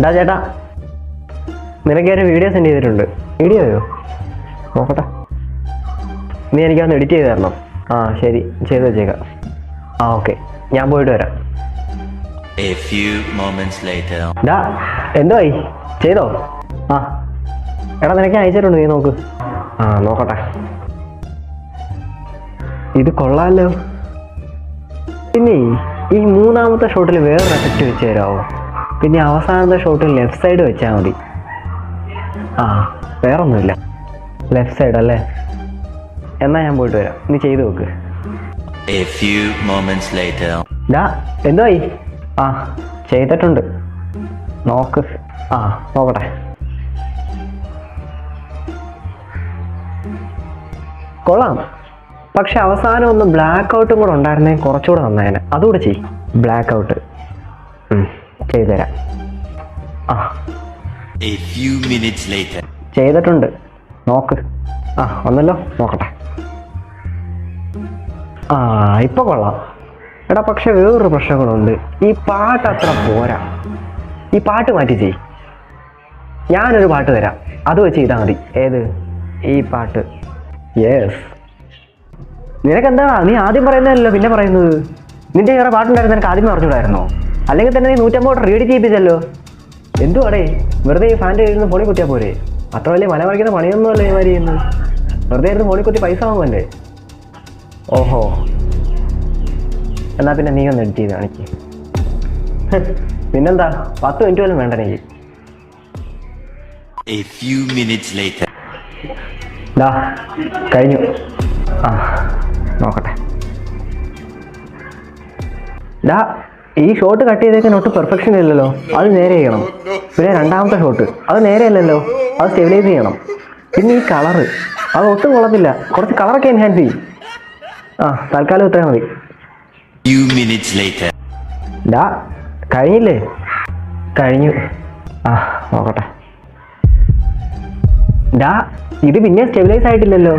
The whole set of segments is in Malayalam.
ഡാ ചേട്ടാ, നിനക്ക് ഒരു വീഡിയോ സെൻഡ് ചെയ്തിട്ടുണ്ട്. വീഡിയോയോ? നോക്കട്ടെ. നീ എനിക്കൊന്ന് എഡിറ്റ് ചെയ്ത് തരണം. ആ ശരി, ചെയ്ത് വെച്ചേക്കാം. ആ ഓക്കെ, ഞാൻ പോയിട്ട് വരാം. ഡാ, എന്തുവായി? ചെയ്തോ? ആ എടാ, നിനക്ക് അയച്ചിട്ടുണ്ട്, നീ നോക്ക്. ആ നോക്കട്ടെ. ഇത് കൊള്ളാമല്ലോ. പിന്നെ ഈ മൂന്നാമത്തെ ഷോട്ടിൽ വേറൊരു എഫക്റ്റ് വെച്ച് തരാമോ? പിന്നെ അവസാനത്തെ ഷോട്ടിൽ ലെഫ്റ്റ് സൈഡ് വെച്ചാൽ മതി. ആ വേറൊന്നുമില്ല, ലെഫ്റ്റ് സൈഡ് അല്ലേ? എന്നാ ഞാൻ പോയിട്ട് വരാം, നീ ചെയ്തു നോക്ക്. ഡാ, എന്തായി? ആ ചെയ്തിട്ടുണ്ട്, നോക്ക്. ആ നോക്കട്ടെ. കൊള്ളാം, പക്ഷെ അവസാനം ഒന്ന് ബ്ലാക്ക് ഔട്ടും കൂടെ ഉണ്ടായിരുന്നെങ്കിൽ കുറച്ചുകൂടെ നന്നായേനെ. അതുകൂടെ ചെയ്. ബ്ലാക്ക് ഔട്ട് ചെയ്തുതരാം. ആ ചെയ്തിട്ടുണ്ട്, നോക്ക്. ആ വന്നല്ലോ, നോക്കട്ടെ. ആ ഇപ്പൊ കൊള്ളാം. എടാ, പക്ഷെ വേറൊരു പ്രശ്നങ്ങളുണ്ട്. ഈ പാട്ട് അത്ര പോരാ. ഈ പാട്ട് മാറ്റി ചെയ്. ഞാനൊരു പാട്ട് തരാം, അത് വെച്ച് ചെയ്താൽ മതി. ഏത്? ഈ പാട്ട്. യെസ്. നിനക്കെന്താടാ, നീ ആദ്യം പറയുന്നതല്ലോ പിന്നെ പറയുന്നത്? നിന്റെ വേറെ പാട്ടുണ്ടായിരുന്നു, നിനക്ക് ആദ്യം പറഞ്ഞുകൂടായിരുന്നോ? അല്ലെങ്കിൽ തന്നെ നീ 150 റീഡ് ചെയ്യിപ്പിച്ചല്ലോ. എന്തുവാടേ, വെറുതെ ഈ ഫാൻ്റെ ഇരുന്ന് ഫോണിൽ കുത്തിയാൽ പോരെ? അത്ര വലിയ മല മറിക്കുന്ന പണിയൊന്നുമല്ല ഈ മാതിരി ചെയ്യുന്നത്. വെറുതെ ഇരുന്ന് ഫോണിൽ കുത്തി പൈസ വാങ്ങുമല്ലേ? ഓഹോ, എന്നാ പിന്നെ നീ ഒന്ന് എഡിറ്റ് ചെയ്ത് കാണിക്ക്. പിന്നെന്താ, 10 മിനിറ്റ് പോലും വേണ്ട എനിക്ക്. ഡാ, കഴിഞ്ഞു. ആ നോക്കട്ടെ. ഡാ, ഈ ഷോട്ട് കട്ട് ചെയ്തേക്കാൻ ഒട്ടും പെർഫെക്ഷൻ ഇല്ലല്ലോ. അത് നേരെ ചെയ്യണം. പിന്നെ രണ്ടാമത്തെ ഷോട്ട് അത് നേരെ അല്ലല്ലോ, അത് സ്റ്റെബിലൈസ് ചെയ്യണം. പിന്നെ ഈ കളറ് അത് ഒട്ടും കൊള്ളത്തില്ല. കുറച്ച് കളറൊക്കെ എൻഹാൻസ് ചെയ്യും. ആ തൽക്കാലം ഇത്രയും മതി. ഡാ, കഴിഞ്ഞില്ലേ? കഴിഞ്ഞു. ആ നോക്കട്ടെ. ഡാ, ഇത് പിന്നെ സ്റ്റെബിലൈസ് ആയിട്ടില്ലല്ലോ.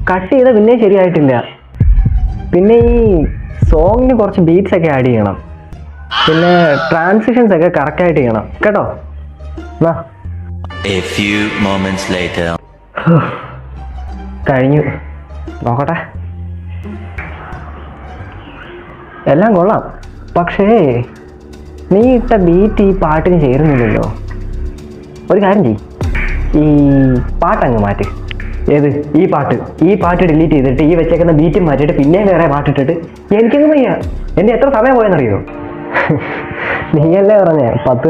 കട്ട് ചെയ്ത പിന്നെ ശരിയായിട്ടില്ല. പിന്നെ ഈ സോങ്ങിന് കുറച്ച് ബീറ്റ്സ് ഒക്കെ ആഡ് ചെയ്യണം. പിന്നെ ട്രാൻസിഷൻസ് ഒക്കെ കറക്റ്റായിട്ട് ചെയ്യണം കേട്ടോ. കഴിഞ്ഞു, നോക്കട്ടെ. എല്ലാം കൊള്ളാം, പക്ഷേ നീ ഇട്ട ബീറ്റ് ഈ പാട്ടിന് ചേരുന്നില്ലല്ലോ. ഒരു കാര്യം ചെയ്യ്, ഈ പാട്ടങ്ങ് മാറ്റ്. ഏത്? ഈ പാട്ട് ഡിലീറ്റ് ചെയ്തിട്ട് ഈ വെച്ചേക്കുന്ന ബീറ്റും മാറ്റിയിട്ട് പിന്നെയും വേറെ പാട്ടിട്ടിട്ട് എനിക്കങ്ങ് വയ്യ. എൻ്റെ എത്ര സമയം പോയെന്നറിയോ? നീയല്ലേ പറഞ്ഞേ 10